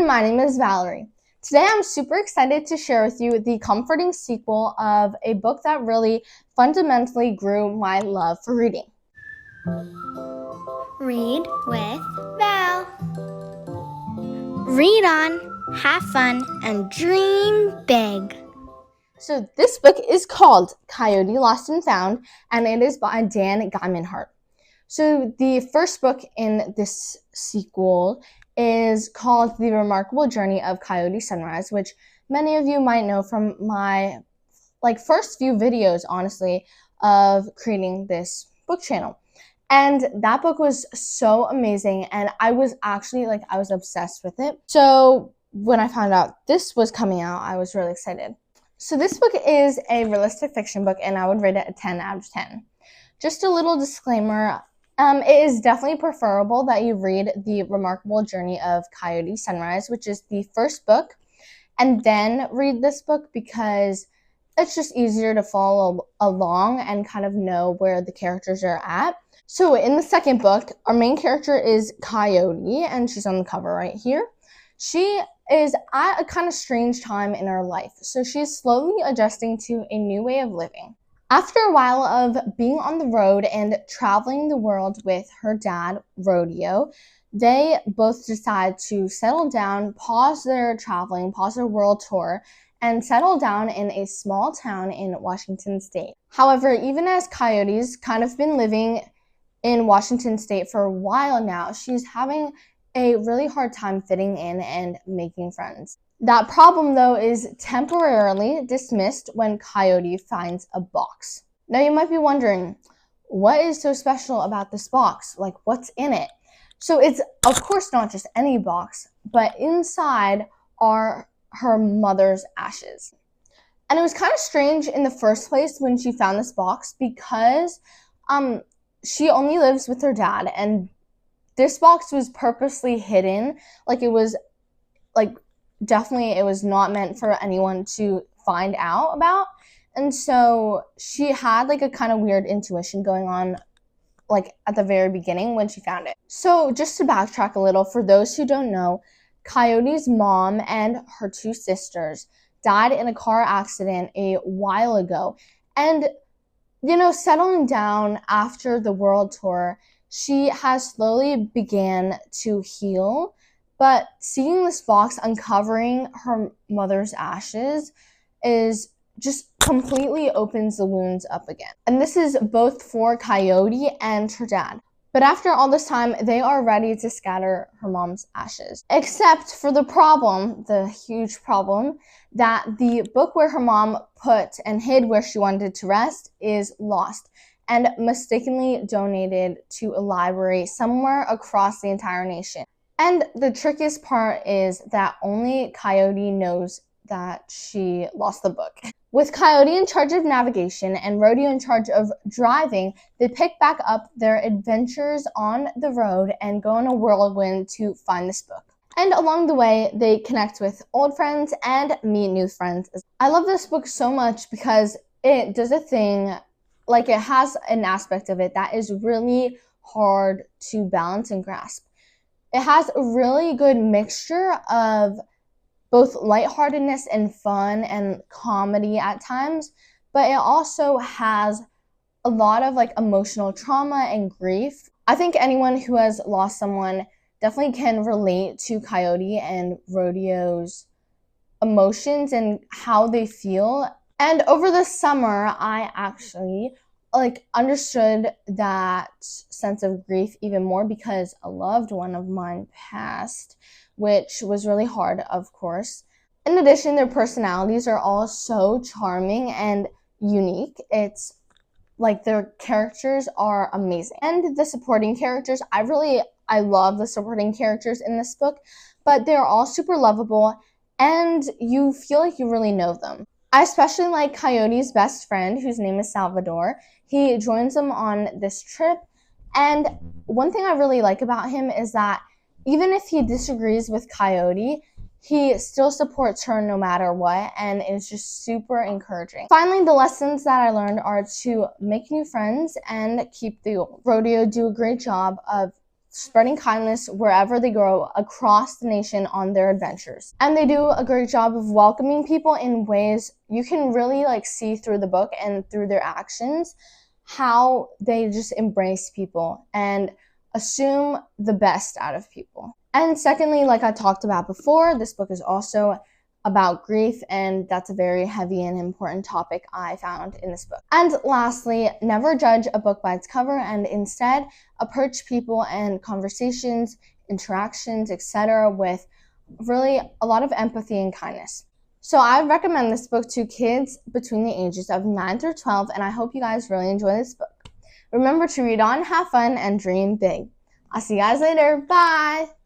my name is Valerie. Today I'm super excited to share with you the comforting sequel of a book that really fundamentally grew my love for reading. Read with Val. Read on, have fun, and dream big. So this book is called Coyote, Lost and Found, and it is by Dan Gemeinhart. So the first book in this sequel is called The Remarkable Journey of Coyote Sunrise, which many of you might know from my first few videos, honestly, of creating this book channel. And that book was so amazing, and I was actually I was obsessed with it. So when I found out this was coming out, I was really excited. So this book is a realistic fiction book, and I would rate it a 10 out of 10. Just a little disclaimer, it is definitely preferable that you read The Remarkable Journey of Coyote Sunrise, which is the first book, and then read this book because it's just easier to follow along and kind of know where the characters are at. So in the second book, our main character is Coyote, and she's on the cover right here. She is at a kind of strange time in her life, so she's slowly adjusting to a new way of living. After a while of being on the road and traveling the world with her dad, Rodeo, they both decide to settle down, pause their traveling, pause their world tour, and settle down in a small town in Washington State. However, even as Coyote's kind of been living in Washington State for a while now, she's having a really hard time fitting in and making friends. That problem, though, is temporarily dismissed when Coyote finds a box. Now, you might be wondering, what is so special about this box? What's in it? So it's, of course, not just any box, but inside are her mother's ashes. And it was kind of strange in the first place when she found this box because she only lives with her dad, and this box was purposely hidden. It was definitely it was not meant for anyone to find out about. And so she had a kind of weird intuition going on at the very beginning when she found it. So just to backtrack a little, for those who don't know, Coyote's mom and her two sisters died in a car accident a while ago. And settling down after the world tour, she has slowly began to heal. But seeing this box uncovering her mother's ashes is just completely opens the wounds up again. And this is both for Coyote and her dad. But after all this time, they are ready to scatter her mom's ashes. Except for the problem, the huge problem, that the book where her mom put and hid where she wanted to rest is lost and mistakenly donated to a library somewhere across the entire nation. And the trickiest part is that only Coyote knows that she lost the book. With Coyote in charge of navigation and Rodeo in charge of driving, they pick back up their adventures on the road and go on a whirlwind to find this book. And along the way, they connect with old friends and meet new friends. I love this book so much because it does a thing, it has an aspect of it that is really hard to balance and grasp. It has a really good mixture of both lightheartedness and fun and comedy at times, but it also has a lot of emotional trauma and grief. I think anyone who has lost someone definitely can relate to Coyote and Rodeo's emotions and how they feel. And over the summer, I actually understood that sense of grief even more because a loved one of mine passed, which was really hard, of course. In addition, their personalities are all so charming and unique. It's their characters are amazing. And the supporting characters, I love the supporting characters in this book, but they're all super lovable and you feel like you really know them. I especially like Coyote's best friend, whose name is Salvador. He joins them on this trip, and one thing I really like about him is that even if he disagrees with Coyote, he still supports her no matter what, and is just super encouraging. Finally, the lessons that I learned are to make new friends and keep the Rodeo do a great job of spreading kindness wherever they go across the nation on their adventures. And they do a great job of welcoming people in ways you can really see through the book and through their actions, how they just embrace people and assume the best out of people. And secondly, like I talked about before, this book is also about grief, and that's a very heavy and important topic I found in this book. And lastly, never judge a book by its cover, and instead approach people and conversations, interactions, etc. with really a lot of empathy and kindness. So I recommend this book to kids between the ages of 9 through 12, and I hope you guys really enjoy this book. Remember to read on, have fun, and dream big. I'll see you guys later. Bye!